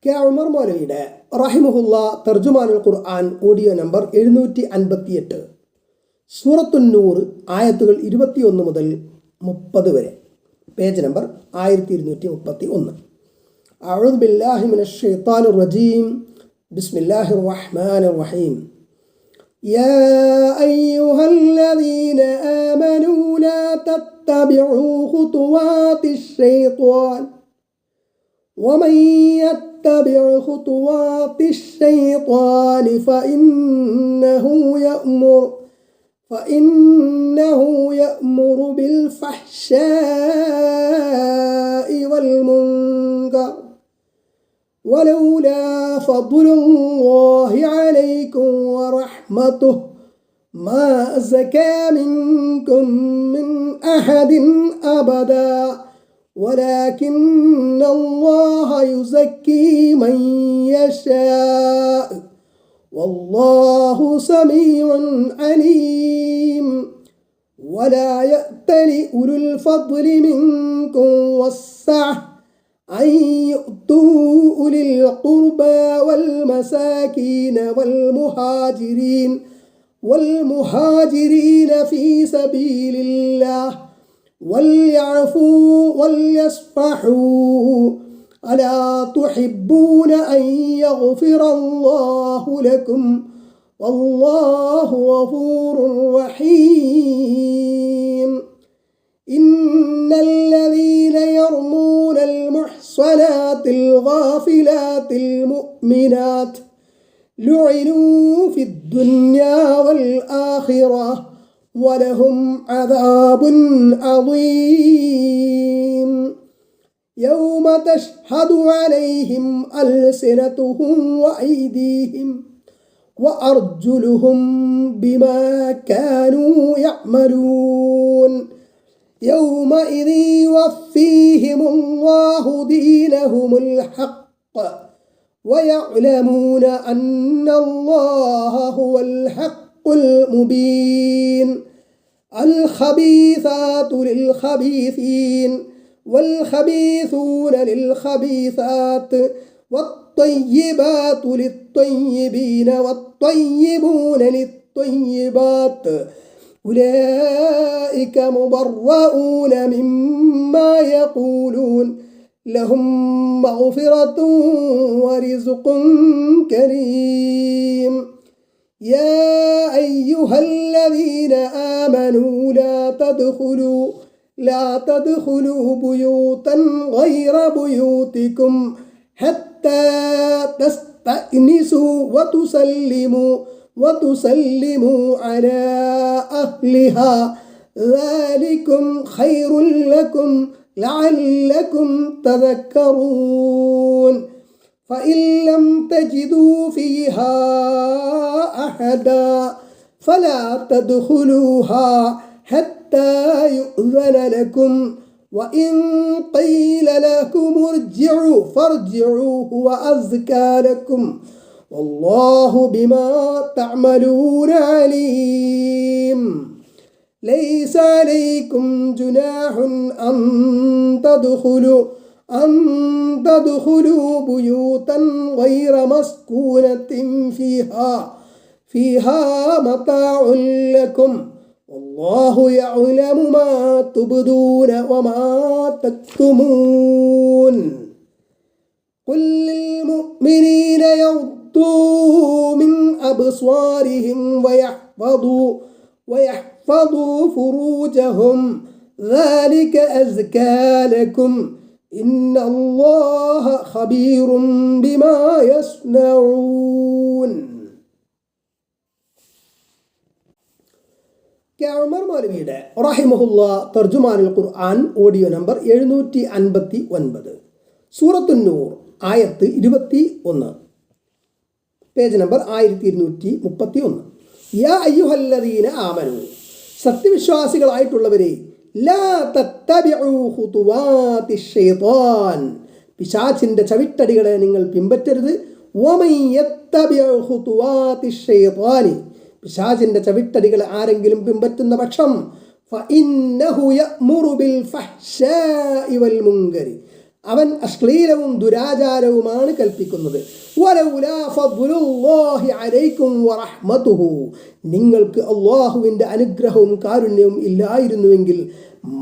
K Umar മൗലവിയുടെ റഹിമഹുല്ല തർജുമാനുൽ ഖുർആൻ audio number 758, സൂറത്തുന്നൂർ ആയത്തുകൾ 21 മുതൽ 30 വരെ, പേജ് നമ്പർ 1231. അഊദു ബില്ലാഹി മിനശ് ശൈത്താനിർ റജീം. ബിസ്മില്ലാഹിർ റഹ്മാനിർ റഹീം. യാ അയ്യുഹല്ലദീന ആമനൂ ലാ തത്തബിഉ ഖുതുവാതിശ് ശൈത്വാൻ ومن يتبع خطوات الشيطان فإنه يأمر بالفحشاء والمنكر ولولا فضل الله عليكم ورحمته ما زكى منكم من أحد أبدا ولكن الله يزكي من يشاء والله سميع عليم. ولا يأتل أولو الفضل منكم والسعة أن يؤتوا أولي القربى والمساكين والمهاجرين في سبيل الله وليعفوا وليصفحوا ألا تحبون أن يغفر الله لكم والله غفور رحيم. إن الذين يرمون المحصنات الغافلات المؤمنات لعنوا في الدنيا والآخرة ولهم عذاب عظيم. يوم تشهد عليهم ألسنتهم وأيديهم وأرجلهم بما كانوا يعملون يومئذ يوفيهم الله دينهم الحق ويعلمون أن الله هو الحق المبين. الخبيثات للخبيثين والخبيثون للخبيثات والطيبات للطيبين والطيبون للطيبات أولئك مبرؤون مما يقولون لهم مغفرة ورزق كريم. يا أيها الذين آمنوا لا تدخلوا بيوتا غير بيوتكم حتى تستأنسوا وتسلموا على أهلها ذلكم خير لكم لعلكم تذكرون. فإن لم تجدوا فيها أحدا فلا تدخلوها حتى يؤذن لكم وإن قيل لكم ارجعوا فارجعوا هو أزكى لكم والله بما تعملون عليم. ليس عليكم جناح أن تدخلوا بيوتا غير مسكونة فيها متاع لكم والله يعلم ما تبدون وما تكتمون. قل للمؤمنين يغضوا من أبصارهم ويحفظوا فروجهم ذلك أزكى لكم إن الله خبير بما يصنعون. കെ ഉമർ മൗലവിയുടെ റഹിമഹുല്ല തർജുമാനുൽ ഖുർആൻ ഓഡിയോ നമ്പർ 759, സൂറത്തുന്നൂർ ആയത്ത് 21, പേജ് നമ്പർ 1231. യാ അയ്യുഹല്ലദീന ആമനൂ, സത്യവിശ്വാസികളായിട്ടുള്ളവരെ, ലാ തത്തബിഉ ഖുതുവാതിശ് ശൈത്താൻ, പിശാചിന്റെ ചവിട്ടടികളെ നിങ്ങൾ പിൻപറ്റരുത്. വമൻ യത്തബിഉ ഖുതുവാതിശ് ശൈത്താനി, പിശാചിന്റെ ചവിട്ടടികൾ ആരെങ്കിലും പിൻപറ്റുന്ന പക്ഷം ഫഇന്നഹു യഅ്മുറു ബിൽ ഫഹ്ശാഇ വൽ മുൻകരി, അവൻ അശ്ലീലവും ദുരാചാരവുമാണ് കൽപ്പിക്കുന്നത്. വലൗലാ ഫദ്ലുല്ലാഹി അലൈക്കും വറഹ്മതുഹു, നിങ്ങൾക്ക് അല്ലാഹുവിൻ്റെ അനുഗ്രഹവും കാരുണ്യവും ഇല്ലായിരുന്നുവെങ്കിൽ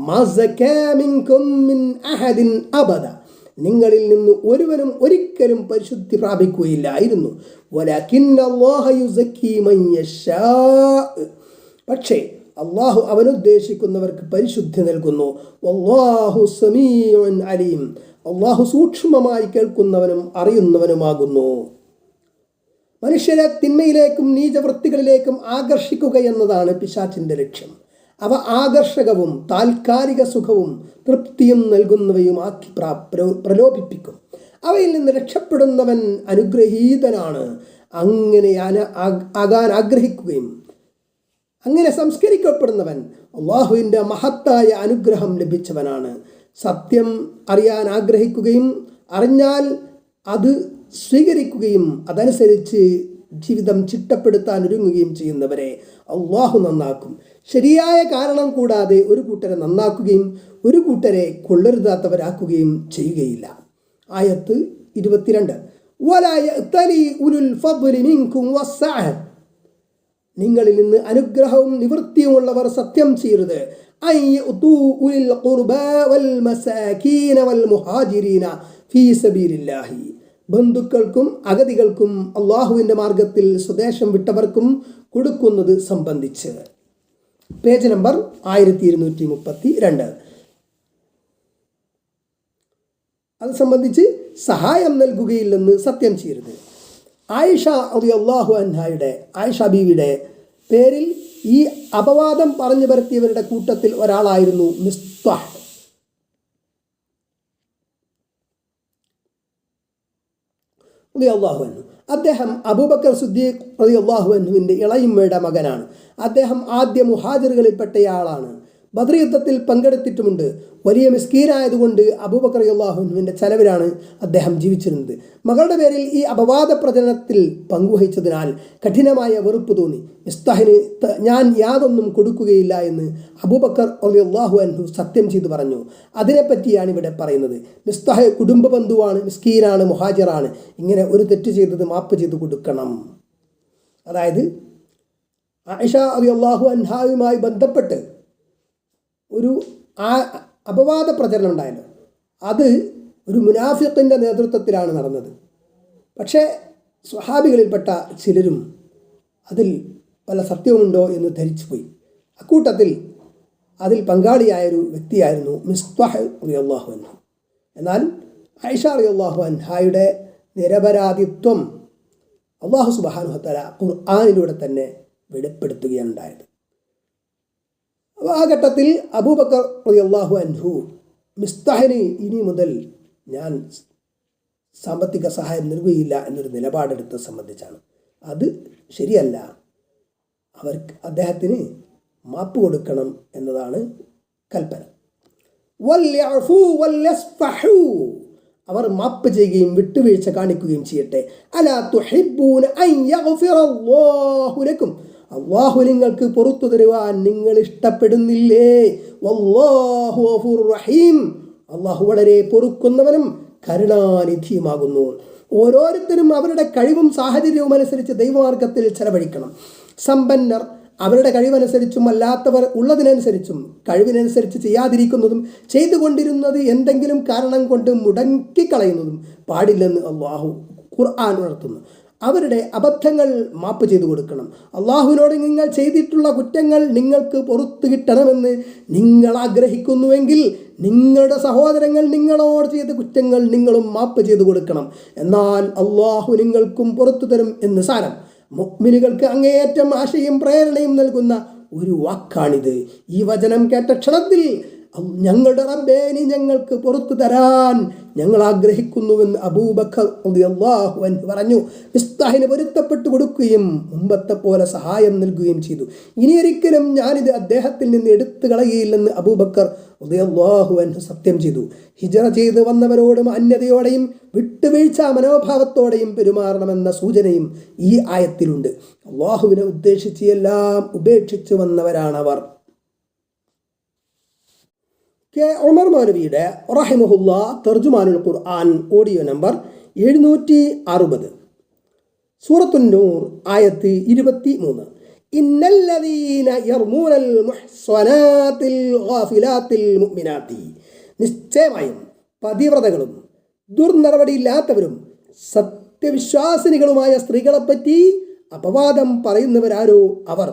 മസകാ മിൻകും മിൻ അഹദിൻ അബദ, നിങ്ങളിൽ നിന്ന് ഒരുവനും ഒരിക്കലും പരിശുദ്ധി പ്രാപിക്കുകയില്ലായിരുന്നു. വലകിന്നല്ലാഹ യുസക്കി മൻ യശാ, പക്ഷേ അള്ളാഹു അവനുദ്ദേശിക്കുന്നവർക്ക് പരിശുദ്ധി നൽകുന്നു. വല്ലാഹു സമീഉൻ അലീം, അള്ളാഹു സൂക്ഷ്മമായി കേൾക്കുന്നവനും അറിയുന്നവനുമാകുന്നു. മനുഷ്യരെ തിന്മയിലേക്കും നീചവൃത്തികളിലേക്കും ആകർഷിക്കുക എന്നതാണ് പിശാചിൻ്റെ ലക്ഷ്യം. അവ ആകർഷകവും താൽക്കാലിക സുഖവും തൃപ്തിയും നൽകുന്നവയുമാക്കി പ്രലോഭിപ്പിക്കും. അവയിൽ നിന്ന് രക്ഷപ്പെടുന്നവൻ അനുഗ്രഹീതനാണ്. അങ്ങനെ ആകാൻ ആഗ്രഹിക്കുകയും അങ്ങനെ സംസ്കരിക്കപ്പെടുന്നവൻ അള്ളാഹുവിൻ്റെ മഹത്തായ അനുഗ്രഹം ലഭിച്ചവനാണ്. സത്യം അറിയാൻ ആഗ്രഹിക്കുകയും അറിഞ്ഞാൽ അത് സ്വീകരിക്കുകയും അതനുസരിച്ച് ജീവിതം ചിട്ടപ്പെടുത്താൻ ഒരുങ്ങുകയും ചെയ്യുന്നവരെ അള്ളാഹു നന്നാക്കും. ശരിയായ കാരണം കൂടാതെ ഒരു കൂട്ടരെ നന്നാക്കുകയും ഒരു കൂട്ടരെ കൊള്ളരുതാത്തവരാക്കുകയും ചെയ്യുകയില്ല. ആയത്ത് 22. വലാ യഅ്തലി ഉലുൽ ഫദ്ലി മിൻകും വസ്സഅ, നിങ്ങളിൽ നിന്ന് അനുഗ്രഹവും നിവൃത്തിയുമുള്ളവർ സത്യം ചെയ്യരുത്. അയ്യുതു ഉലിൽ ഖുർബാ വൽ മസാകീന വൽ മുഹാജിരീന ഫീ സബീലില്ലാഹി, ബന്ധുക്കൾക്കും അഗതികൾക്കും അള്ളാഹുവിൻ്റെ മാർഗത്തിൽ സ്വദേശം വിട്ടവർക്കും കൊടുക്കുന്നത് സംബന്ധിച്ച്. Page number 1232. അത് സംബന്ധിച്ച് സഹായം നൽകുകയില്ലെന്ന് സത്യം ചെയ്യരുത്. ആയിഷ റളിയല്ലാഹു അൻഹയുടെ, ആയിഷ ബീവിയുടെ പേരിൽ ഈ അപവാദം പറഞ്ഞു പരത്തിയവരുടെ കൂട്ടത്തിൽ ഒരാളായിരുന്നു മിസ്ത്വാഹ് റളിയല്ലാഹു അൻഹു. അദ്ദേഹം അബൂബക്കർ സിദ്ദീഖ് റളിയല്ലാഹു അൻഹുവിൻ്റെ ഇളയമ്മയുടെ മകനാണ്. അദ്ദേഹം ആദ്യ മുഹാജിറുകളിൽപ്പെട്ടയാളാണ്. ബദ്ർ യുദ്ധത്തിൽ പങ്കെടുത്തിട്ടുമുണ്ട്. വലിയ മിസ്കീനായതുകൊണ്ട് അബൂബക്കർ റളിയല്ലാഹു അൻഹുവിൻ്റെ ചെലവിലാണ് അദ്ദേഹം ജീവിച്ചിരുന്നത്. മകളുടെ പേരിൽ ഈ അപവാദ പ്രചരണത്തിൽ പങ്കുവഹിച്ചതിനാൽ കഠിനമായ വെറുപ്പ് തോന്നി. മിസ്താഹിന് ഞാൻ യാതൊന്നും കൊടുക്കുകയില്ല എന്ന് അബൂബക്കർ റളിയല്ലാഹു അൻഹു സത്യം ചെയ്തു പറഞ്ഞു. അതിനെപ്പറ്റിയാണ് ഇവിടെ പറയുന്നത്. മിസ്താഹ് കുടുംബ ബന്ധുവാണ്, മിസ്കീനാണ്, മുഹാജിറാണ്. ഇങ്ങനെ ഒരു തെറ്റ് ചെയ്തത് മാപ്പ് ചെയ്തു കൊടുക്കണം. അതായത് ആയിഷ റളിയല്ലാഹു അൻഹായുമായി ബന്ധപ്പെട്ട് ഒരു അപവാദ പ്രചരണം ഉണ്ടായല്ലോ. അത് ഒരു മുനാഫിഖിൻ്റെ നേതൃത്വത്തിലാണ് നടന്നത്. പക്ഷേ സ്വഹാബികളിൽപ്പെട്ട ചിലരും അതിൽ വല്ല സത്യവുമുണ്ടോ എന്ന് ധരിച്ചുപോയി. അക്കൂട്ടത്തിൽ അതിൽ പങ്കാളിയായൊരു വ്യക്തിയായിരുന്നു മിസ്ത്വാഹ് റളിയല്ലാഹു അൻഹു. എന്നാൽ ആയിഷ റളിയല്ലാഹു അൻഹായുടെ നിരപരാധിത്വം അല്ലാഹു സുബ്ഹാനഹു വ തആല ഖുർആനിലൂടെ തന്നെ വെളിപ്പെടുത്തുകയാണ് ഉണ്ടായത്. ആ ഘട്ടത്തിൽ അബൂബക്കർ റളിയല്ലാഹു അൻഹു മിസ്താഹിന് ഇനി മുതൽ ഞാൻ സാമ്പത്തിക സഹായം നൽകുകയില്ല എന്നൊരു നിലപാടെടുത്ത് സംബന്ധിച്ചാണ്. അത് ശരിയല്ല, അദ്ദേഹത്തിന് മാപ്പ് കൊടുക്കണം എന്നതാണ് കൽപ്പന. വൽയഅഫു വൽയസ്ഫഹു, അവർ മാപ്പ് ചെയ്യുകയും വിട്ടുവീഴ്ച കാണിക്കുകയും ചെയ്യട്ടെ. അലാ തുഹിബ്ബൂന അൻ യഗ്ഫിറല്ലാഹു ലക്കും, അല്ലാഹു നിങ്ങൾക്ക് പുറത്തു തരുവാൻ നിങ്ങൾ ഇഷ്ടപ്പെടുന്നില്ലേ? വല്ലാഹു ഗഫൂറുർ റഹീം, അല്ലാഹു വളരെ പൊറുക്കുന്നവനും കരുണാനിധിയുമാകുന്നു. ഓരോരുത്തരും അവരുടെ കഴിവും സാഹചര്യവും അനുസരിച്ച് ദൈവമാർഗത്തിൽ ചെലവഴിക്കണം. സമ്പന്നർ അവരുടെ കഴിവനുസരിച്ചും അല്ലാത്തവർ ഉള്ളതിനനുസരിച്ചും കഴിവിനനുസരിച്ച് ചെയ്യാതിരിക്കുന്നതും ചെയ്തുകൊണ്ടിരുന്നത് എന്തെങ്കിലും കാരണം കൊണ്ട് മുടക്കിക്കളയുന്നതും പാടില്ലെന്ന് അല്ലാഹു ഖുർആൻ ഉണർത്തുന്നു. അവരുടെ അബദ്ധങ്ങൾ മാപ്പ് ചെയ്തു കൊടുക്കണം. അള്ളാഹുവിനോട് നിങ്ങൾ ചെയ്തിട്ടുള്ള കുറ്റങ്ങൾ നിങ്ങൾക്ക് പുറത്തു കിട്ടണമെന്ന് നിങ്ങൾ ആഗ്രഹിക്കുന്നുവെങ്കിൽ നിങ്ങളുടെ സഹോദരങ്ങൾ നിങ്ങളോട് ചെയ്ത കുറ്റങ്ങൾ നിങ്ങളും മാപ്പ് ചെയ്തു കൊടുക്കണം. എന്നാൽ അള്ളാഹു നിങ്ങൾക്കും പുറത്തു തരും എന്ന് സാരം. മുഅ്മിനുകൾക്ക് അങ്ങേയറ്റം ആശയും പ്രേരണയും നൽകുന്ന ഒരു വാക്കാണിത്. ഈ വചനം കേട്ട ക്ഷണത്തിൽ ഞങ്ങളുടെ റബ്ബേ, നീ ഞങ്ങൾക്ക് പുറത്തു തരാൻ ഞങ്ങൾ ആഗ്രഹിക്കുന്നുവെന്ന് അബൂബക്കർ റളിയല്ലാഹു അൻഹു പറഞ്ഞു. മിസ്താഹിന് പൊരുത്തപ്പെട്ടു കൊടുക്കുകയും മുമ്പത്തെ പോലെ സഹായം നൽകുകയും ചെയ്തു. ഇനിയൊരിക്കലും ഞാനിത് അദ്ദേഹത്തിൽ നിന്ന് എടുത്തു കളയുകയില്ലെന്ന് അബൂബക്കർ റളിയല്ലാഹു അൻഹു സത്യം ചെയ്തു. ഹിജ്റ ചെയ്ത് വന്നവരോടും അന്യതയോടെയും വിട്ടുവീഴ്ച മനോഭാവത്തോടെയും പെരുമാറണമെന്ന സൂചനയും ഈ ആയത്തിലുണ്ട്. അള്ളാഹുവിനെ ഉദ്ദേശിച്ച് എല്ലാം ഉപേക്ഷിച്ചു വന്നവരാണവർ. കെ ഉമർ മൗലവിയുടെ റഹിമഹുല്ലാ തർജുമാനുൽ ഖുർആൻ ഓഡിയോ നമ്പർ 760, സൂറത്തുൻ നൂർ ആയത്ത് 23. ഇന്നല്ലദീന യർമൂനൽ മുഹ്സനാത്തിൽ ഗാഫിലാത്തിൽ മുഅ്മിനാത്തി, നിശ്ചയമായും പതിവ്രതകളും ദുർനടപടിയില്ലാത്തവരും സത്യവിശ്വാസിനികളുമായ സ്ത്രീകളെപ്പറ്റി അപവാദം പറയുന്നവരാരോ അവർ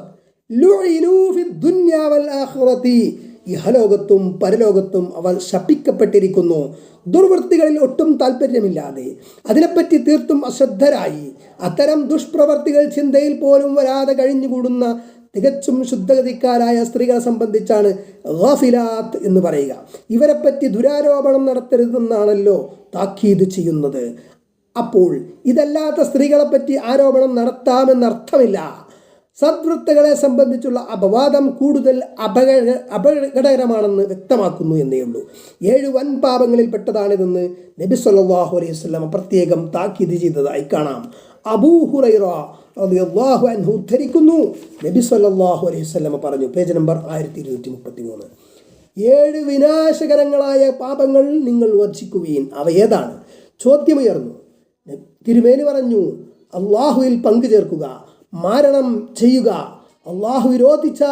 ലുഇനൂ ഫിദ് ദുനിയാ വൽ ആഖിറതി, ഇഹലോകത്തും പരലോകത്തും അവർ ശപിക്കപ്പെട്ടിരിക്കുന്നു. ദുർവൃത്തികളിൽ ഒട്ടും താല്പര്യമില്ലാതെ അതിനെപ്പറ്റി തീർത്തും അശ്രദ്ധരായി അത്തരം ദുഷ്പ്രവർത്തികൾ ചിന്തയിൽ പോലും വരാതെ കഴിഞ്ഞുകൂടുന്ന തികച്ചും ശുദ്ധഗതിക്കാരായ സ്ത്രീകളെ സംബന്ധിച്ചാണ് ഗാഫിലാത്ത് എന്ന് പറയുക. ഇവരെപ്പറ്റി ദുരാരോപണം നടത്തരുതെന്നാണല്ലോ താക്കീത് ചെയ്യുന്നത്. അപ്പോൾ ഇതല്ലാത്ത സ്ത്രീകളെപ്പറ്റി ആരോപണം നടത്താമെന്നർത്ഥമില്ല. സദ്വൃത്തകളെ സംബന്ധിച്ചുള്ള അപവാദം കൂടുതൽ അപകടകരമാണെന്ന് വ്യക്തമാക്കുന്നു എന്നേ ഉള്ളൂ. 7 വൻപാപങ്ങളിൽ പെട്ടതാണിതെന്ന് നബി സല്ലല്ലാഹു അലൈഹി വസല്ലം പ്രത്യേകം താക്കീത് ചെയ്തതായി കാണാം. അബൂ ഹുറൈറ റളിയല്ലാഹു അൻഹു ഉദ്ധരിക്കുന്നു, നബി സല്ലല്ലാഹു അലൈഹി വസല്ലം പറഞ്ഞു, പേജ് നമ്പർ 1233, 7 വിനാശകരങ്ങളായ പാപങ്ങൾ നിങ്ങൾ വർജിക്കുവീൻ. അവ ഏതാണ്? ചോദ്യമുയർന്നു. തിരുമേനി പറഞ്ഞു, അള്ളാഹുവിൽ പങ്കു ചേർക്കുക, മാരണം ചെയ്യുക, അള്ളാഹു വിരോധിച്ച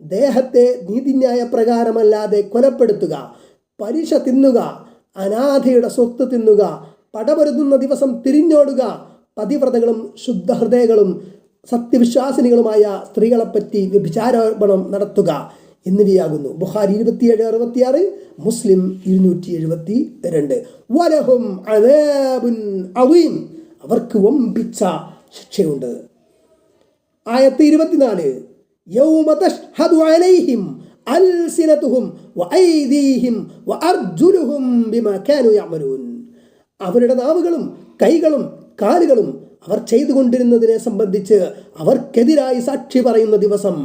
ദേഹത്തെ നീതിന്യായ പ്രകാരമല്ലാതെ കൊലപ്പെടുത്തുക, പലിശ തിന്നുക, അനാഥയുടെ സ്വത്ത് തിന്നുക, പടപൊരുതുന്ന ദിവസം തിരിഞ്ഞോടുക, പതിവ്രതകളും ശുദ്ധഹൃദയങ്ങളും സത്യവിശ്വാസിനികളുമായ സ്ത്രീകളെപ്പറ്റി വ്യഭിചാരോപണം നടത്തുക എന്നിവയാകുന്നു. ബുഖാരി 2766, മുസ്ലിം 272. വലഹും അദാബുൻ അദീം, അവർക്ക് വമ്പിച്ച ശിക്ഷയുണ്ട്. ആയത്ത് 24, യൗമ തശ്ഹദു അലൈഹിം അൽസിനതുഹും വഅയ്ദീഹിം വഅർജുലുഹും ബിമാ കാനൂ യഅമലൂൻ, അവരുടെ നാവുകളും കൈകളും കാലുകളും അവർ ചെയ്തുകൊണ്ടിരുന്നതിനെ സംബന്ധിച്ച് അവർക്കെതിരായി സാക്ഷി പറയുന്ന ദിവസം,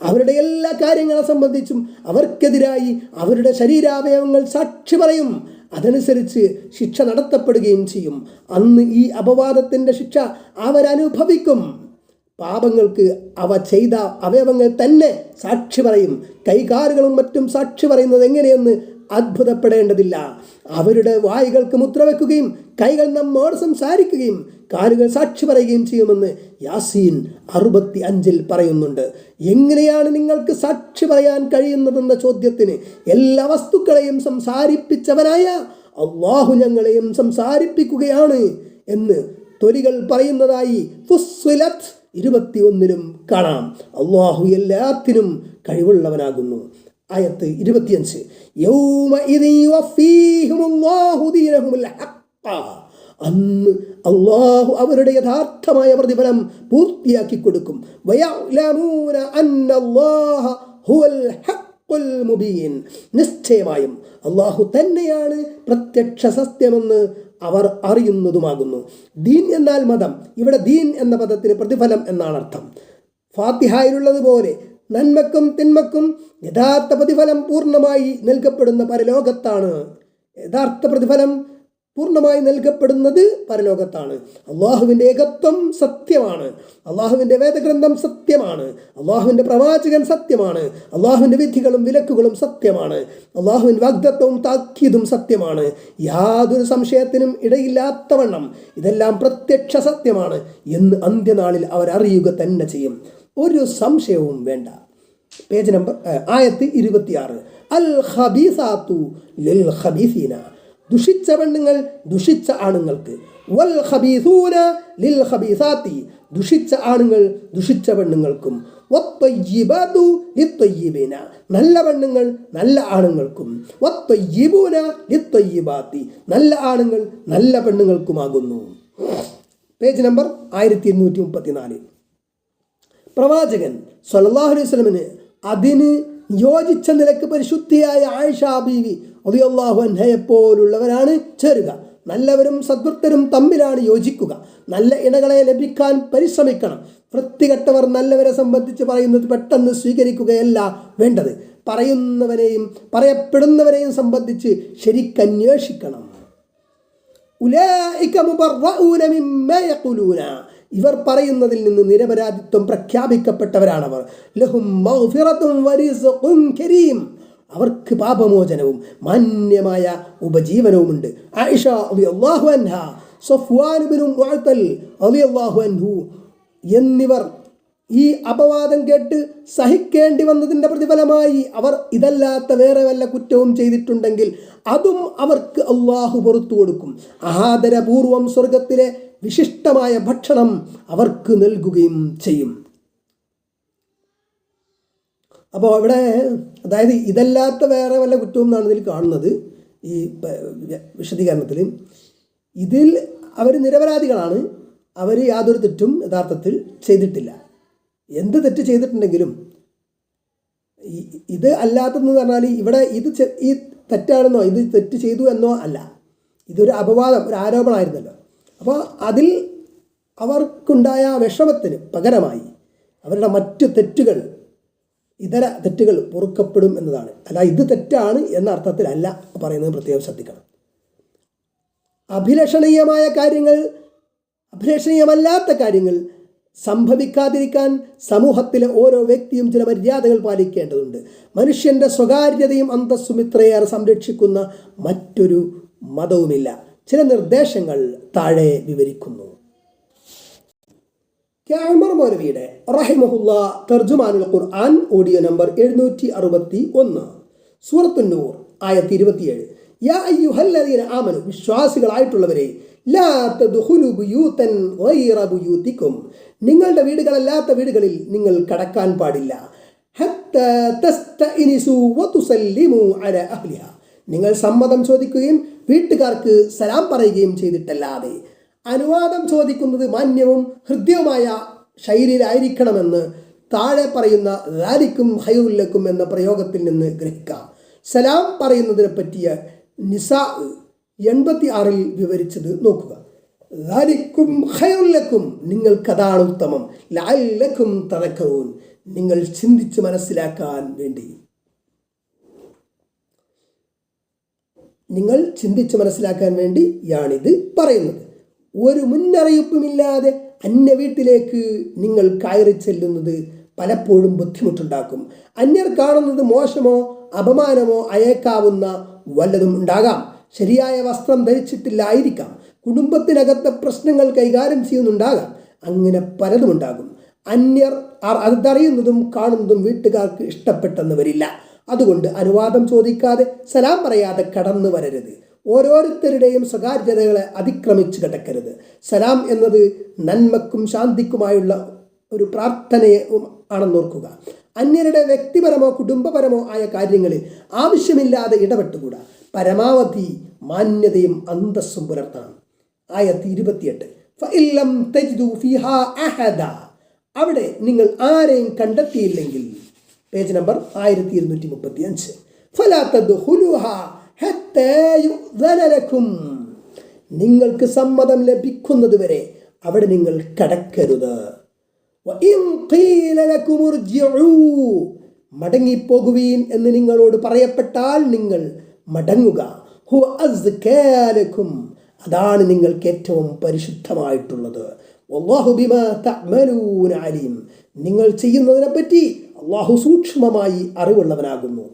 അവരുടെ എല്ലാ കാര്യങ്ങളെ സംബന്ധിച്ചും അവർക്കെതിരായി അവരുടെ ശരീരാവയവങ്ങൾ സാക്ഷി പറയും. അതനുസരിച്ച് ശിക്ഷ നടത്തപ്പെടുകയും ചെയ്യും. അന്ന് ഈ അപവാദത്തിൻ്റെ ശിക്ഷ അവരനുഭവിക്കും. പാപങ്ങൾക്ക് അവ ചെയ്ത അവയവങ്ങൾ തന്നെ സാക്ഷി പറയും. കൈകാലുകളും മറ്റും സാക്ഷി പറയുന്നത് എങ്ങനെയെന്ന് അത്ഭുതപ്പെടേണ്ടതില്ല. അവരുടെ വായുകൾക്ക് മുദ്രവെക്കുകയും കൈകൾ നമ്മോട് സംസാരിക്കുകയും കാലുകൾ സാക്ഷി പറയുകയും ചെയ്യുമെന്ന് യാസീൻ 65 പറയുന്നുണ്ട്. എങ്ങനെയാണ് നിങ്ങൾക്ക് സാക്ഷി പറയാൻ കഴിയുന്നതെന്ന ചോദ്യത്തിന് എല്ലാ വസ്തുക്കളെയും സംസാരിപ്പിച്ചവനായ അള്ളാഹു ഞങ്ങളെയും സംസാരിപ്പിക്കുകയാണ് എന്ന് തൊലികൾ പറയുന്നതായി ഫുസ്സിലത്ത് 21 കാണാം. അള്ളാഹു എല്ലാത്തിനും കഴിവുള്ളവനാകുന്നു. ആയത്ത് 25, അന്ന് അള്ളാഹു അവരുടെ യഥാർത്ഥമായ പ്രതിഫലം പൂർത്തിയാക്കി കൊടുക്കും. നിശ്ചയമായും അള്ളാഹു തന്നെയാണ് പ്രത്യക്ഷ സത്യമെന്ന് അവർ അറിയുന്നതുമാകുന്നു. ദീൻ എന്നാൽ മതം. ഇവിടെ ദീൻ എന്ന പദത്തിന് പ്രതിഫലം എന്നാണ് അർത്ഥം. ഫാത്തിഹായിലുള്ളതുപോലെ നന്മക്കും തിന്മക്കും യഥാർത്ഥ പ്രതിഫലം പൂർണ്ണമായി നൽകപ്പെടുന്ന പരലോകത്താണ്. യഥാർത്ഥ പ്രതിഫലം പൂർണ്ണമായി നൽകപ്പെടുന്നത് പരലോകത്താണ്. അള്ളാഹുവിൻ്റെ ഏകത്വം സത്യമാണ്. അള്ളാഹുവിൻ്റെ വേദഗ്രന്ഥം സത്യമാണ്. അള്ളാഹുവിൻ്റെ പ്രവാചകൻ സത്യമാണ്. അള്ളാഹുവിൻ്റെ വിധികളും വിലക്കുകളും സത്യമാണ്. അള്ളാഹുവിൻ്റെ വാഗ്ദത്തവും താക്കീതും സത്യമാണ്. യാതൊരു സംശയത്തിനും ഇടയില്ലാത്തവണ്ണം ഇതെല്ലാം പ്രത്യക്ഷ സത്യമാണ് എന്ന് അന്ത്യനാളിൽ അവരറിയുക തന്നെ ചെയ്യും. ഒരു സംശയവും വേണ്ട. പേജ് നമ്പർ ആയത്ത് 26, അൽ ഖബീസാത്തു ലിൽ ഖബീസീന, ദുഷിച്ച പെണ്ണുങ്ങൾ ദുഷിച്ച ആണുങ്ങൾക്ക്, വൽ ഖബീസൂന ലിൽ ഖബീസാത്തി, ദുഷിച്ച ആണുങ്ങൾ ദുഷിച്ച പെണ്ണുങ്ങൾക്കും, വത്വയ്യിബാതു ലിത്വയ്യിബീന, നല്ല പെണ്ണുങ്ങൾ നല്ല ആണുങ്ങൾക്കും, വത്വയ്യിബൂന ലിത്വയ്യിബാത്തി, നല്ല ആണുങ്ങൾ നല്ല പെണ്ണുങ്ങൾക്കുമാകുന്നു. Page number 1234. പ്രവാചകൻ സ്വല്ലല്ലാഹു അലൈഹി വസല്ലമന് അതിന് യോജിച്ച നിലക്ക് പരിശുദ്ധിയായ ആയിഷ ബീവി റളിയല്ലാഹു അൻഹയെപ്പോലുള്ളവരാണ് ചേരുക. നല്ലവരും സദ്വൃത്തരും തമ്മിലാണ് യോജിക്കുക. നല്ല ഇണകളെ ലഭിക്കാൻ പരിശ്രമിക്കണം. വൃത്തികെട്ടവർ നല്ലവരെ സംബന്ധിച്ച് പറയുന്നത് പെട്ടെന്ന് സ്വീകരിക്കുകയല്ല വേണ്ടത്. പറയുന്നവരെയും പറയപ്പെടുന്നവരെയും സംബന്ധിച്ച് ശരിക്കന്വേഷിക്കണം. ഉലൈക മുബറഊന മിമ്മാ യഖൂലൂന, ഇവർ പറയുന്നതിൽ നിന്ന് നിരപരാധിത്വം പ്രഖ്യാപിക്കപ്പെട്ടവരാണവർ. ലഹും മഗ്ഫിറത്തുൻ വറിസ്ഖുൻ കരീം, അവർക്ക് പാപമോചനവും മാന്യമായ ഉപജീവനവുമുണ്ട്. ആയിഷ റളിയല്ലാഹു അൻഹ, സഫ്വാൻ ഇബ്നു മുഅത്തൽ റളിയല്ലാഹു അൻഹു എന്നിവർ ഈ അപവാദം കേട്ട് സഹിക്കേണ്ടി വന്നതിൻ്റെ പ്രതിഫലമായി അവർ ഇതല്ലാത്ത വേറെ വല്ല കുറ്റവും ചെയ്തിട്ടുണ്ടെങ്കിൽ അതും അവർക്ക് അള്ളാഹു പുറത്തു കൊടുക്കും. ആദരപൂർവം സ്വർഗത്തിലെ വിശിഷ്ടമായ ഭക്ഷണം അവർക്ക് നൽകുകയും ചെയ്യും. അപ്പോൾ ഇവിടെ അതായത് ഇതല്ലാത്ത വേറെ വല്ല കുറ്റവും എന്നാണ് ഇതിൽ കാണുന്നത്. ഈ വിശദീകരണത്തിൽ ഇതിൽ അവർ നിരപരാധികളാണ്. അവർ യാതൊരു തെറ്റും യഥാർത്ഥത്തിൽ ചെയ്തിട്ടില്ല. എന്ത് തെറ്റ് ചെയ്തിട്ടുണ്ടെങ്കിലും ഇത് അല്ലാത്തതെന്ന് പറഞ്ഞാൽ ഇവിടെ ഈ തെറ്റാണെന്നോ ഇത് തെറ്റ് ചെയ്തു എന്നോ അല്ല, ഇതൊരു അപവാദം, ഒരു ആരോപണമായിരുന്നല്ലോ. അപ്പോൾ അതിൽ അവർക്കുണ്ടായ വിഷമത്തിന് പകരമായി അവരുടെ മറ്റു തെറ്റുകൾ, ഇതര തെറ്റുകൾ പൊറുക്കപ്പെടും എന്നതാണ്. അല്ല ഇത് തെറ്റാണ് എന്ന അർത്ഥത്തിലല്ല പറയുന്നത്, പ്രത്യേകം ശ്രദ്ധിക്കണം. അഭിലഷണീയമല്ലാത്ത കാര്യങ്ങൾ സംഭവിക്കാതിരിക്കാൻ സമൂഹത്തിലെ ഓരോ വ്യക്തിയും ചില മര്യാദകൾ പാലിക്കേണ്ടതുണ്ട്. മനുഷ്യൻ്റെ സ്വകാര്യതയും അന്തസ്സും ഇത്രയേറെ സംരക്ഷിക്കുന്ന മറ്റൊരു മതവുമില്ല. ചില നിർദ്ദേശങ്ങൾ താഴെ വിവരിക്കുന്നു. കഅമർ മൗലവിയുടെ റഹിമഹുല്ലാ തർജുമാനുൽ ഖുർആൻ ഓഡിയോ നമ്പർ 761, സൂറത്തുൻ നൂർ ആയത്ത് 27. യാ അയ്യുഹല്ലദീന ആമനു, വിശ്വാസികളായിട്ടുള്ളവരെ, ലാ തദ്ഖുലു ബുയൂതൻ ഗൈറ ബുയൂതികും, നിങ്ങളുടെ വീടുകളല്ലാത്ത വീടുകളിൽ നിങ്ങൾ കടക്കാൻ പാടില്ല. ഹത്താ തസ്തഇനിസു വതുസല്ലിമു അലാ അഹ്ലിഹാ, നിങ്ങൾ സമ്മതം ചോദിക്കുകയും വീട്ടുകാർക്ക് സലാം പറയുകയും ചെയ്തിട്ടല്ലാതെ. അനുവാദം ചോദിക്കുന്നത് മാന്യവും ഹൃദ്യവുമായ ശൈലിയിലായിരിക്കണമെന്ന് താഴെ പറയുന്ന ദാലിക്കും ഖൈറുൽ ലക്കും എന്ന പ്രയോഗത്തിൽ നിന്ന് ഗ്രഹിക്കാം. സലാം പറയുന്നതിനെ പറ്റിയ നിസാ 86 വിവരിച്ചത് നോക്കുക. ദാലിക്കും ഖൈറുൽ ലക്കും, നിങ്ങൾക്കതാണ് ഉത്തമം. ലഅല്ലക്കും തദക്കറൂൻ, നിങ്ങൾ ചിന്തിച്ച് മനസ്സിലാക്കാൻ വേണ്ടി. നിങ്ങൾ ചിന്തിച്ച് മനസ്സിലാക്കാൻ വേണ്ടിയാണിത് പറയുന്നത്. ഒരു മുന്നറിയിപ്പുമില്ലാതെ അന്യ വീട്ടിലേക്ക് നിങ്ങൾ കയറി ചെല്ലുന്നത് പലപ്പോഴും ബുദ്ധിമുട്ടുണ്ടാക്കും. അന്യർ കാണുന്നത് മോശമോ അപമാനമോ അയക്കാവുന്ന വല്ലതും ഉണ്ടാകാം. ശരിയായ വസ്ത്രം ധരിച്ചിട്ടില്ലായിരിക്കാം. കുടുംബത്തിനകത്തെ പ്രശ്നങ്ങൾ കൈകാര്യം ചെയ്യുന്നുണ്ടാകാം. അങ്ങനെ പലതും ഉണ്ടാകും. അന്യർ അതറിയുന്നതും കാണുന്നതും വീട്ടുകാർക്ക് ഇഷ്ടപ്പെട്ടെന്ന് വരില്ല. അതുകൊണ്ട് അനുവാദം ചോദിക്കാതെ സലാം പറയാതെ കടന്നു വരരുത്. ഓരോരുത്തരുടെയും സ്വകാര്യതകളെ അതിക്രമിച്ച് കിടക്കരുത്. സലാം എന്നത് നന്മക്കും ശാന്തിക്കുമായുള്ള ഒരു പ്രാർത്ഥനയും ആണെന്നോർക്കുക. അന്യരുടെ വ്യക്തിപരമോ കുടുംബപരമോ ആയ കാര്യങ്ങളിൽ ആവശ്യമില്ലാതെ ഇടപെട്ടുകൂടാ. പരമാവധി മാന്യതയും അന്തസ്സും പുലർത്തണം. ആയത്ത് 28. ഫഇല്ലം തജ്ദു ഫീഹാ അഹദ, അവിടെ നിങ്ങൾ ആരെയും കണ്ടെത്തിയില്ലെങ്കിൽ, പേജ് നമ്പർ 1235. ഫലാ തദ്ഖുലുഹാ ഹത്താ യുഅ്ദന ലക്കും, നിങ്ങൾക്ക് സമ്മതം ലഭിക്കുന്നത് വരെ അവിടെ നിങ്ങൾ കടക്കരുത്. വഇൻ ഖീല ലക്കും ഇർജിഉ, മടങ്ങിപ്പോകുവീൻ എന്ന് നിങ്ങളോട് പറയപ്പെട്ടാൽ നിങ്ങൾ മടങ്ങുക. ഹുവ അസ്കാ ലക്കും, അതാണ് നിങ്ങൾക്ക് ഏറ്റവും പരിശുദ്ധമായിട്ടുള്ളത്. വല്ലാഹു ബിമാ തഅമലൂന അലീം, നിങ്ങൾ ചെയ്യുന്നതിനെ പറ്റി അള്ളാഹു സൂക്ഷ്മമായി അറിവുള്ളവനാകുന്നു.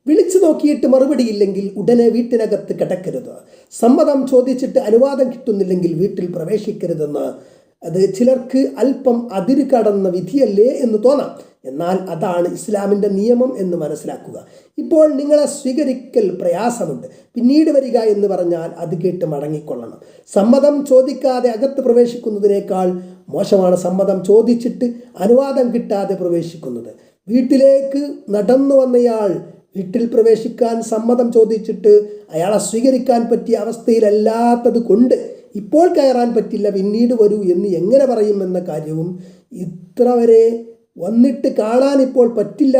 വിളിച്ചു നോക്കിയിട്ട് മറുപടിയില്ലെങ്കിൽ ഉടനെ വീട്ടിനകത്ത് കിടക്കരുത്. സമ്മതം ചോദിച്ചിട്ട് അനുവാദം കിട്ടുന്നില്ലെങ്കിൽ വീട്ടിൽ പ്രവേശിക്കരുതെന്ന്. അത് ചിലർക്ക് അല്പം അതിര് കടന്ന വിധിയല്ലേ എന്ന് തോന്നാം. എന്നാൽ അതാണ് ഇസ്ലാമിൻ്റെ നിയമം എന്ന് മനസ്സിലാക്കുക. ഇപ്പോൾ നിങ്ങളെ സ്വീകരിക്കൽ പ്രയാസമുണ്ട്, പിന്നീട് വരിക എന്ന് പറഞ്ഞാൽ അത് കേട്ട് മടങ്ങിക്കൊള്ളണം. സമ്മതം ചോദിക്കാതെ അകത്ത് പ്രവേശിക്കുന്നതിനേക്കാൾ മോശമാണ് സമ്മതം ചോദിച്ചിട്ട് അനുവാദം കിട്ടാതെ പ്രവേശിക്കുന്നത്. വീട്ടിലേക്ക് നടന്നു വന്നയാൾ വീട്ടിൽ പ്രവേശിക്കാൻ സമ്മതം ചോദിച്ചിട്ട് അയാളെ സ്വീകരിക്കാൻ പറ്റിയ അവസ്ഥയിലല്ലാത്തത് കൊണ്ട് ഇപ്പോൾ കയറാൻ പറ്റില്ല, പിന്നീട് വരൂ എന്ന് എങ്ങനെ പറയുമെന്ന കാര്യവും, ഇത്ര വരെ വന്നിട്ട് കാണാൻ ഇപ്പോൾ പറ്റില്ല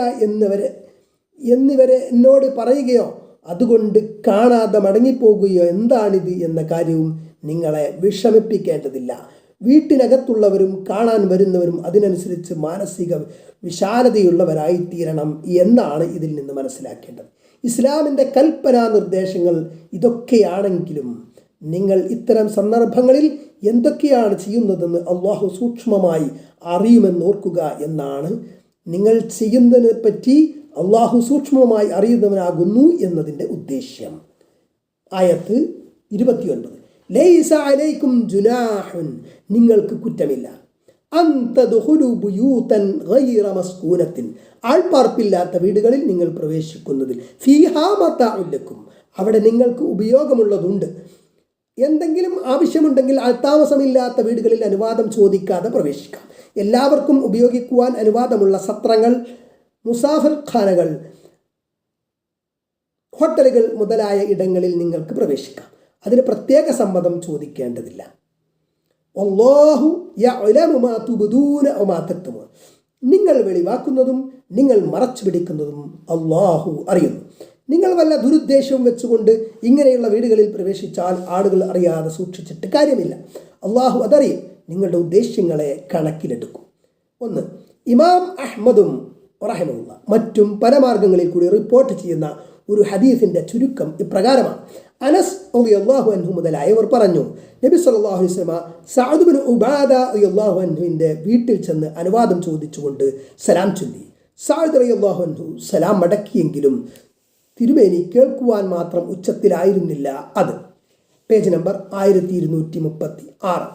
എന്നിവരെ എന്നോട് പറയുകയോ അതുകൊണ്ട് കാണാതെ മടങ്ങിപ്പോകുകയോ എന്താണിത് എന്ന കാര്യവും നിങ്ങളെ വിഷമിപ്പിക്കേണ്ടതില്ല. വീട്ടിനകത്തുള്ളവരും കാണാൻ വരുന്നവരും അതിനനുസരിച്ച് മാനസിക വിശാലതയുള്ളവരായിത്തീരണം എന്നാണ് ഇതിൽ നിന്ന് മനസ്സിലാക്കേണ്ടത്. ഇസ്ലാമിൻ്റെ കൽപ്പനാ നിർദ്ദേശങ്ങൾ ഇതൊക്കെയാണെങ്കിലും നിങ്ങൾ ഇത്തരം സന്ദർഭങ്ങളിൽ എന്തൊക്കെയാണ് ചെയ്യുന്നതെന്ന് അള്ളാഹു സൂക്ഷ്മമായി അറിയുമെന്നോർക്കുക എന്നാണ്. നിങ്ങൾ ചെയ്യുന്നതിനെ പറ്റി അള്ളാഹു സൂക്ഷ്മമായി അറിയുന്നവനാകുന്നു എന്നതിൻ്റെ ഉദ്ദേശ്യം. ആയത്ത് 29. ലൈസ അലൈക്കും ജുനാഹുൻ, നിങ്ങൾക്ക് കുറ്റമില്ല. അന്തദ്ഖുലു ബുയൂതൻ ഗൈറ മസ്കൂനത്തിൻ, ആൾപ്പാർപ്പില്ലാത്ത വീടുകളിൽ നിങ്ങൾ പ്രവേശിക്കുന്നതിൽ ഫീഹാ മതാഉൻ ലക്കും, അവിടെ നിങ്ങൾക്ക് ഉപയോഗമുള്ളതുണ്ട്. എന്തെങ്കിലും ആവശ്യമുണ്ടെങ്കിൽ ആൾത്താമസമില്ലാത്ത വീടുകളിൽ അനുവാദം ചോദിക്കാതെ പ്രവേശിക്കാം. എല്ലാവർക്കും ഉപയോഗിക്കുവാൻ അനുവാദമുള്ള സത്രങ്ങൾ, മുസാഫിർ ഖാനകൾ, ഹോട്ടലുകൾ മുതലായ ഇടങ്ങളിൽ നിങ്ങൾക്ക് പ്രവേശിക്കാം. അതിന് പ്രത്യേക സമ്മതം ചോദിക്കേണ്ടതില്ല. അല്ലാഹു യഅലമു മാ തുബ്ദൂന വമാ തക്തുമൂൻ, നിങ്ങൾ വെളിവാക്കുന്നതും നിങ്ങൾ മറച്ചു പിടിക്കുന്നതും അല്ലാഹു അറിയുന്നു. നിങ്ങൾ വല്ല ദുരുദ്ദേശവും വെച്ചുകൊണ്ട് ഇങ്ങനെയുള്ള വീടുകളിൽ പ്രവേശിച്ചാൽ ആളുകൾ അറിയാതെ സൂക്ഷിച്ചിട്ട് കാര്യമില്ല. അല്ലാഹു അതറിയും. നിങ്ങളുടെ ഉദ്ദേശ്യങ്ങളെ കണക്കിലെടുക്കും. 1. ഇമാം അഹ്മദും റഹിമഹുല്ലാഹ് മറ്റും പല മാർഗങ്ങളിൽ കൂടി റിപ്പോർട്ട് ചെയ്യുന്ന ഒരു ഹദീസിന്റെ ചുരുക്കം ഇപ്രകാരമാണ്. അനസ് റളിയല്ലാഹു അൻഹു മുതലായവർ പറഞ്ഞു, നബി സല്ലല്ലാഹു അലൈഹി വസല്ലം സഅദ് ഇബ്നു ഉബാദ റളിയല്ലാഹു അൻഹുവിന്റെ വീട്ടിൽ ചെന്ന് അനുവാദം ചോദിച്ചുകൊണ്ട് സലാം ചൊല്ലി. സഅദ് റളിയല്ലാഹു അൻഹു സലാം മടക്കിയെങ്കിലും തിരുമേനി കേൾക്കുവാൻ മാത്രം ഉച്ചത്തിലായിരുന്നില്ല. അത് പേജ് നമ്പർ 1236.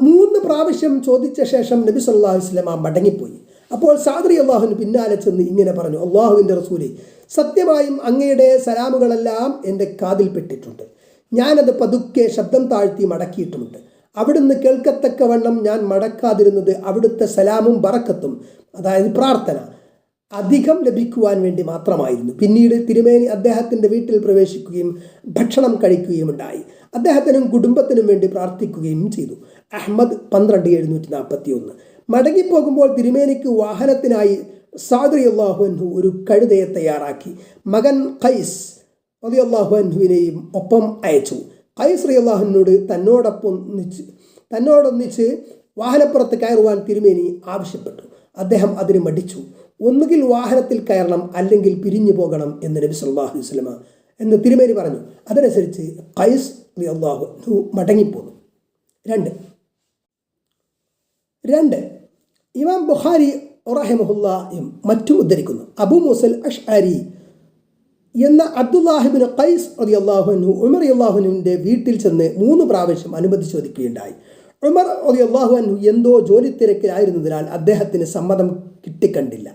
3 പ്രാവശ്യം ചോദിച്ച ശേഷം നബി സല്ലല്ലാഹു അലൈഹി വസല്ലം മടങ്ങിപ്പോയി. അപ്പോൾ സഅദ് റളിയല്ലാഹു പിന്നാലെ ചെന്ന് ഇങ്ങനെ പറഞ്ഞു, അല്ലാഹുവിൻ്റെ റസൂലേ, സത്യമായും അങ്ങയുടെ സലാമുകളെല്ലാം എൻ്റെ കാതിൽപ്പെട്ടിട്ടുണ്ട്. ഞാനത് പതുക്കെ ശബ്ദം താഴ്ത്തി മടക്കിയിട്ടുമുണ്ട്. അവിടുന്ന് കേൾക്കത്തക്കവണ്ണം ഞാൻ മടക്കാതിരുന്നത് അവിടുത്തെ സലാമും ബറക്കത്തും, അതായത് പ്രാർത്ഥന, അധികം ലഭിക്കുവാൻ വേണ്ടി മാത്രമായിരുന്നു. പിന്നീട് തിരുമേനി അദ്ദേഹത്തിൻ്റെ വീട്ടിൽ പ്രവേശിക്കുകയും ഭക്ഷണം കഴിക്കുകയും ഉണ്ടായി. അദ്ദേഹത്തിനും കുടുംബത്തിനും വേണ്ടി പ്രാർത്ഥിക്കുകയും ചെയ്തു. അഹ്മദ് 12,741. മടങ്ങിപ്പോകുമ്പോൾ തിരുമേനിക്ക് വാഹനത്തിനായി സഅദ് റളിയല്ലാഹു അൻഹു ഒരു കഴുതയെ തയ്യാറാക്കി മകൻ ഖൈസ് റളിയല്ലാഹു അൻഹുവിനെയും ഒപ്പം അയച്ചു. ഖൈസ് റളിയല്ലാഹു അൻഹുവിനോട് തന്നോടൊന്നിച്ച് വാഹനപ്പുറത്ത് കയറുവാൻ തിരുമേനി ആവശ്യപ്പെട്ടു. അദ്ദേഹം അതിന് മടിച്ചു. ഒന്നുകിൽ വാഹനത്തിൽ കയറണം, അല്ലെങ്കിൽ പിരിഞ്ഞു പോകണം എന്ന് നബി സല്ലല്ലാഹു അലൈഹി വസല്ലം എന്ന് തിരുമേനി പറഞ്ഞു. അതനുസരിച്ച് ഖൈസ് റളിയല്ലാഹു അൻഹു മടങ്ങിപ്പോന്നു. 2. ഇമാം ബുഖാരി റഹിമഹുല്ലാഹും മറ്റും ഉദ്ധരിക്കുന്നു. അബൂ മൂസൽ അശ്അരി എന്ന അബ്ദുല്ലാഹിബ്നു ഖൈസ് റളിയല്ലാഹു അൻഹു ഉമർ റളിയല്ലാഹു അൻഹുവിൻ്റെ വീട്ടിൽ ചെന്ന് 3 പ്രാവശ്യം അനുമതി ചോദിക്കുകയുണ്ടായി. ഉമർ റളിയല്ലാഹു അൻഹു എന്തോ ജോലി തിരക്കിലായിരുന്നതിനാൽ അദ്ദേഹത്തിന് സമ്മതം കിട്ടിക്കണ്ടില്ല.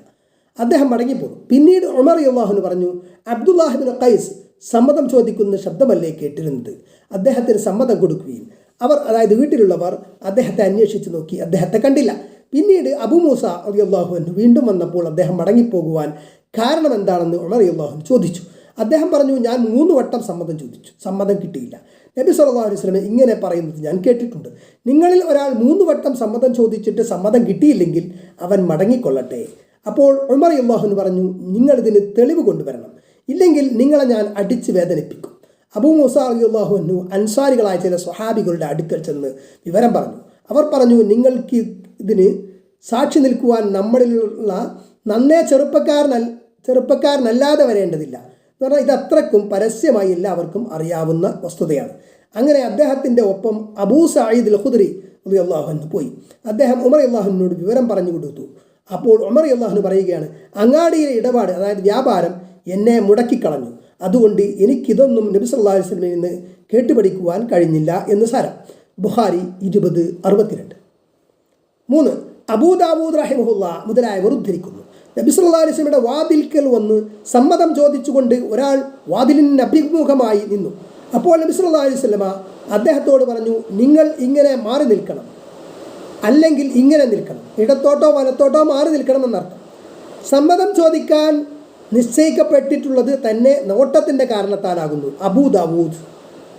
അദ്ദേഹം മടങ്ങിപ്പോന്നു. പിന്നീട് ഉമർ റളിയല്ലാഹു അൻഹു പറഞ്ഞു, അബ്ദുല്ലാഹിബ്നു ഖൈസ് സമ്മതം ചോദിക്കുന്ന ശബ്ദമല്ലേ കേട്ടിരുന്നത്? അദ്ദേഹത്തിന് സമ്മതം കൊടുക്കുകയും അവർ, അതായത് വീട്ടിലുള്ളവർ, അദ്ദേഹത്തെ അന്വേഷിച്ച് നോക്കി. അദ്ദേഹത്തെ കണ്ടില്ല. പിന്നീട് അബൂ മൂസ റളിയല്ലാഹു അൻഹു വീണ്ടും വന്നപ്പോൾ അദ്ദേഹം മടങ്ങിപ്പോകുവാൻ കാരണം എന്താണെന്ന് ഉമർ റളിയല്ലാഹു അൻഹു ചോദിച്ചു. അദ്ദേഹം പറഞ്ഞു, ഞാൻ 3 വട്ടം സമ്മതം ചോദിച്ചു, സമ്മതം കിട്ടിയില്ല. നബി സല്ലല്ലാഹു അലൈഹി വസല്ലം ഇങ്ങനെ പറയുന്നത് ഞാൻ കേട്ടിട്ടുണ്ട്, നിങ്ങളിൽ ഒരാൾ 3 വട്ടം സമ്മതം ചോദിച്ചിട്ട് സമ്മതം കിട്ടിയില്ലെങ്കിൽ അവൻ മടങ്ങിക്കൊള്ളട്ടെ. അപ്പോൾ ഉമർ റളിയല്ലാഹു അൻഹു പറഞ്ഞു, നിങ്ങളിതിന് തെളിവ് കൊണ്ടുവരണം, ഇല്ലെങ്കിൽ നിങ്ങളെ ഞാൻ അടിച്ച് വേദനിപ്പിക്കും. അബൂ മൂസ റളിയല്ലാഹു അൻഹു അൻസാരികളായ ചില സ്വഹാബികളുടെ അടുക്കൽ ചെന്ന് വിവരം പറഞ്ഞു. അവർ പറഞ്ഞു, നിങ്ങൾക്ക് ഇതിന് സാക്ഷി നിൽക്കുവാൻ നമ്മളിലുള്ള നന്നേ ചെറുപ്പക്കാരനല്ലാതെ വരേണ്ടതില്ല എന്ന് പറഞ്ഞാൽ ഇത് അത്രക്കും പരസ്യമായി എല്ലാവർക്കും അറിയാവുന്ന വസ്തുതയാണ്. അങ്ങനെ അദ്ദേഹത്തിൻ്റെ ഒപ്പം അബൂ സഈദ് അൽ ഖുദ്രി റളിയല്ലാഹു അൻഹു പോയി. അദ്ദേഹം ഉമർ റളിയല്ലാഹു അൻഹുവിനോട് വിവരം പറഞ്ഞു കൊടുത്തു. അപ്പോൾ ഉമർ റളിയല്ലാഹു അൻഹു പറയുകയാണ്, അങ്ങാടിയിലെ ഇടപാട്, അതായത് വ്യാപാരം എന്നെ മുടക്കിക്കളഞ്ഞു. അതുകൊണ്ട് എനിക്കിതൊന്നും നബി സല്ലല്ലാഹു അലൈഹി വസല്ലമയിൽ നിന്ന് കേട്ടുപഠിക്കുവാൻ കഴിഞ്ഞില്ല എന്ന് സാരം. ബുഖാരി 2062. 3. അബൂ ദാവൂദ് റഹിമഹുല്ലാഹ് മുതലായവർ ഉദ്ധരിക്കുന്നു, നബി സല്ലല്ലാഹു അലൈഹി വസല്ലമയുടെ വാതിൽക്കൽ വന്ന് സമ്മതം ചോദിച്ചുകൊണ്ട് ഒരാൾ വാതിലിന് അഭിമുഖമായി നിന്നു. അപ്പോൾ നബി സല്ലല്ലാഹു അലൈഹി വസല്ലമ അദ്ദേഹത്തോട് പറഞ്ഞു, നിങ്ങൾ ഇങ്ങനെ മാറി നിൽക്കണം, അല്ലെങ്കിൽ ഇങ്ങനെ നിൽക്കണം, ഇടത്തോട്ടോ വലത്തോട്ടോ മാറി നിൽക്കണം എന്നർത്ഥം. സമ്മതം ചോദിക്കാൻ നിശ്ചയിക്കപ്പെട്ടിട്ടുള്ളത് തന്നെ നോട്ടത്തിൻ്റെ കാരണത്താലാകുന്നു. അബൂ ദാവൂദ്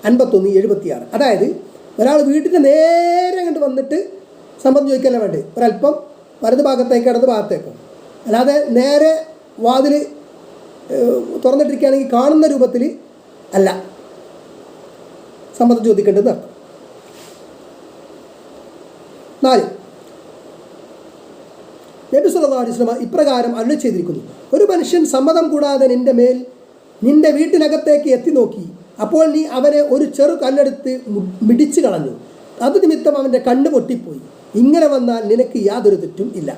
5176. അതായത് ഒരാൾ വീട്ടിൻ്റെ നേരെ കണ്ട് വന്നിട്ട് സമ്മതം ചോദിക്കല്ല വേണ്ടത്, ഒരല്പം വലത് ഭാഗത്തേക്ക് ഇടത് ഭാഗത്തേക്കോ, അല്ലാതെ നേരെ വാതിൽ തുറന്നിട്ടിരിക്കുകയാണെങ്കിൽ കാണുന്ന രൂപത്തിൽ അല്ല സമ്മതം ചോദിക്കേണ്ടത് അർത്ഥം. 4. നബി സല്ലല്ലാഹു അലൈഹി വസല്ലം ഇപ്രകാരം അരുളി ചെയ്തിരിക്കുന്നു, ഒരു മനുഷ്യൻ സമ്മതം കൂടാതെ നിന്റെ വീട്ടിനകത്തേക്ക് എത്തി നോക്കി, അപ്പോൾ നീ അവനെ ഒരു ചെറു കല്ലെടുത്ത് മിടിച്ചു കളഞ്ഞു, അത് നിമിത്തം അവൻ്റെ കണ്ണ് പൊട്ടിപ്പോയി. ഇങ്ങനെ വന്നാൽ നിനക്ക് യാതൊരു തെറ്റും ഇല്ല.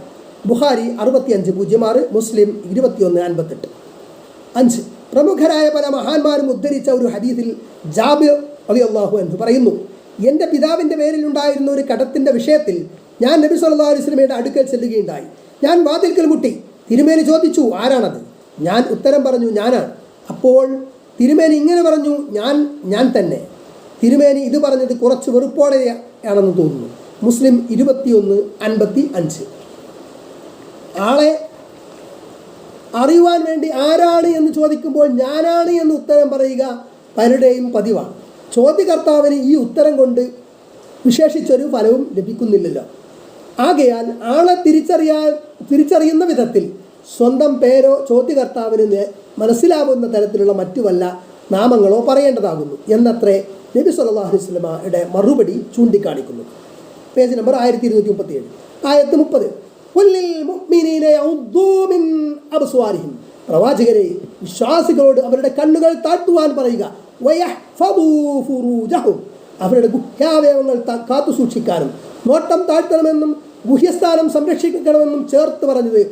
ബുഖാരി 6506, മുസ്ലിം 2158. 5. പ്രമുഖരായ പല മഹാന്മാരും ഉദ്ധരിച്ച ഒരു ഹദീസിൽ ജാബിർ റളിയല്ലാഹു അൻഹു പറയുന്നു, എൻ്റെ പിതാവിൻ്റെ പേരിലുണ്ടായിരുന്ന ഒരു കടത്തിൻ്റെ വിഷയത്തിൽ ഞാൻ നബി സല്ലല്ലാഹു അലൈഹി വസല്ലമയുടെ അടുക്കൽ ചെല്ലുകയുണ്ടായി. ഞാൻ വാതിൽക്കൽ മുട്ടി. തിരുമേനി ചോദിച്ചു, ആരാണത്? ഞാൻ ഉത്തരം പറഞ്ഞു, ഞാനാണ്. അപ്പോൾ തിരുമേനി ഇങ്ങനെ പറഞ്ഞു, ഞാൻ തന്നെ. തിരുമേനി ഇത് പറഞ്ഞത് കുറച്ച് വെറുപ്പോടെയാണെന്ന് തോന്നുന്നു. മുസ്ലിം 2155. ആളെ അറിയുവാൻ വേണ്ടി ആരാണ് എന്ന് ചോദിക്കുമ്പോൾ ഞാനാണ് എന്ന് ഉത്തരം പറയുക പലരുടെയും പതിവാണ്. ചോദ്യകർത്താവിന് ഈ ഉത്തരം കൊണ്ട് വിശേഷിച്ചൊരു ഫലവും ലഭിക്കുന്നില്ലല്ലോ. ആകയാൽ ആളെ തിരിച്ചറിയുന്ന വിധത്തിൽ സ്വന്തം പേരോ ചോദ്യകർത്താവിന് മനസ്സിലാവുന്ന തരത്തിലുള്ള മറ്റു വല്ല നാമങ്ങളോ പറയേണ്ടതാകുന്നു എന്നത്രേ നബി സല്ലല്ലാഹു അലൈഹി വസല്ലമയുടെ മറുപടി ചൂണ്ടിക്കാണിക്കുന്നു. Page number 1237. ആയത്ത് 30. പ്രവാചകരെ, വിശ്വാസികളോട് അവരുടെ കണ്ണുകൾ താഴ്ത്തുവാൻ പറയുക. അവരുടെ ഗുഹ്യാവയവങ്ങൾ കാത്തു സൂക്ഷിക്കാനും നോട്ടം താഴ്ത്തണമെന്നും ഗുഹ്യസ്ഥാനം സംരക്ഷിക്കണമെന്നും ചേർത്ത് പറഞ്ഞത്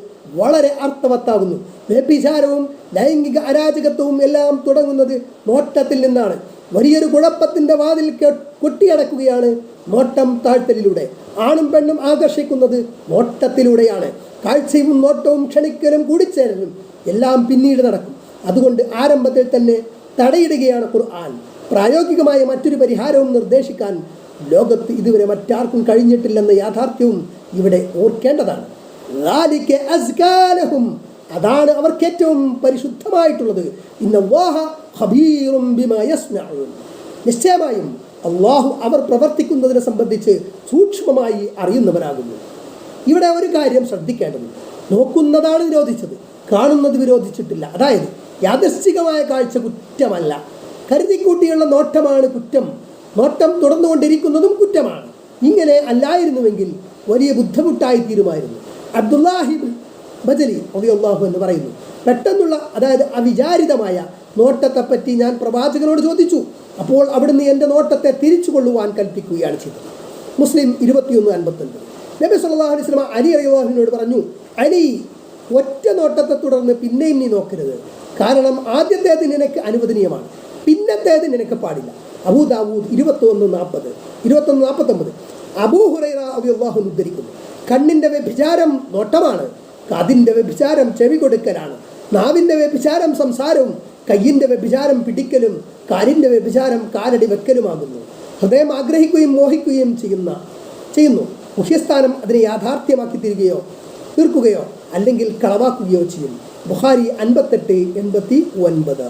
വളരെ അർത്ഥവത്താകുന്നു. വ്യഭിചാരവും ലൈംഗിക അരാജകത്വവും എല്ലാം തുടങ്ങുന്നത് നോട്ടത്തിൽ നിന്നാണ്. വലിയൊരു കുഴപ്പത്തിൻ്റെ വാതിൽ കൊട്ടിയടക്കുകയാണ് നോട്ടം താഴ്ത്തലിലൂടെ. ആണും പെണ്ണും ആകർഷിക്കുന്നത് നോട്ടത്തിലൂടെയാണ്. കാഴ്ചയും നോട്ടവും ക്ഷണിക്കലും കൂടിച്ചേരലും എല്ലാം പിന്നീട് നടക്കും. അതുകൊണ്ട് ആരംഭത്തിൽ തന്നെ തടയിടുകയാണ് ഖുർആൻ. പ്രായോഗികമായ മറ്റൊരു പരിഹാരവും നിർദ്ദേശിക്കാൻ ലോകത്ത് ഇതുവരെ മറ്റാർക്കും കഴിഞ്ഞിട്ടില്ലെന്ന യാഥാർത്ഥ്യവും ഇവിടെ ഓർക്കേണ്ടതാണ്. അതാണ് അവർക്ക് ഏറ്റവും പരിശുദ്ധമായിട്ടുള്ളത്. നിശ്ചയമായും അള്ളാഹു അവർ പ്രവർത്തിക്കുന്നതിനെ സംബന്ധിച്ച് സൂക്ഷ്മമായി അറിയുന്നവനാകുന്നു. ഇവിടെ ഒരു കാര്യം ശ്രദ്ധിക്കേണ്ടത്, നോക്കുന്നതാണ് വിരോധിച്ചത്, കാണുന്നത് വിരോധിച്ചിട്ടില്ല. അതായത് യാദൃശ്ചികമായ കാഴ്ച കുറ്റമല്ല, കരുതിക്കൂട്ടിയുള്ള നോട്ടമാണ് കുറ്റം. നോട്ടം തുടർന്നുകൊണ്ടിരിക്കുന്നതും കുറ്റമാണ്. ഇങ്ങനെ അല്ലായിരുന്നുവെങ്കിൽ വലിയ ബുദ്ധിമുട്ടായി തീരുമായിരുന്നു. അബ്ദുല്ലാഹി ബജലി റളിയല്ലാഹു അൻഹു പറയുന്നു, പെട്ടെന്നുള്ള അതായത് അവിചാരിതമായ നോട്ടത്തെപ്പറ്റി ഞാൻ പ്രവാചകനോട് ചോദിച്ചു. അപ്പോൾ അവിടുന്ന് എൻ്റെ നോട്ടത്തെ തിരിച്ചു കൊള്ളുവാൻ കൽപ്പിക്കുകയാണ് ചെയ്തത്. മുസ്ലിം 2159. നബി സല്ലല്ലാഹു അലൈഹി വസല്ലം അലി റളിയല്ലാഹുവിനോട് പറഞ്ഞു, അലി, ഒറ്റ നോട്ടത്തെ തുടർന്ന് പിന്നെയും നീ നോക്കരുത്. കാരണം ആദ്യത്തേത് നിനക്ക് അനുവദനീയമാണ്, പിന്നത്തേത് നിനക്ക് പാടില്ല. അബൂ ദാവൂദ് 21:49. അബൂ ഹുറൈറ റളിയല്ലാഹു അൻഹു ഉദ്ധരിക്കുന്നു, കണ്ണിൻ്റെ വ്യഭിചാരം നോട്ടമാണ്, കാതിൻ്റെ വ്യഭിചാരം ചെവി കൊടുക്കലാണ്, നാവിൻ്റെ വ്യഭിചാരം സംസാരവും, കയ്യിൻ്റെ വ്യഭിചാരം പിടിക്കലും, കാലിൻ്റെ വ്യഭിചാരം കാലടി വെക്കലുമാകുന്നു. ഹൃദയം ആഗ്രഹിക്കുകയും മോഹിക്കുകയും ചെയ്യുന്നു. മുഖ്യസ്ഥാനം അതിനെ യാഥാർത്ഥ്യമാക്കി തീർക്കുകയോ അല്ലെങ്കിൽ കളവാക്കുകയോ ചെയ്യും. ബുഖാരി 58:89.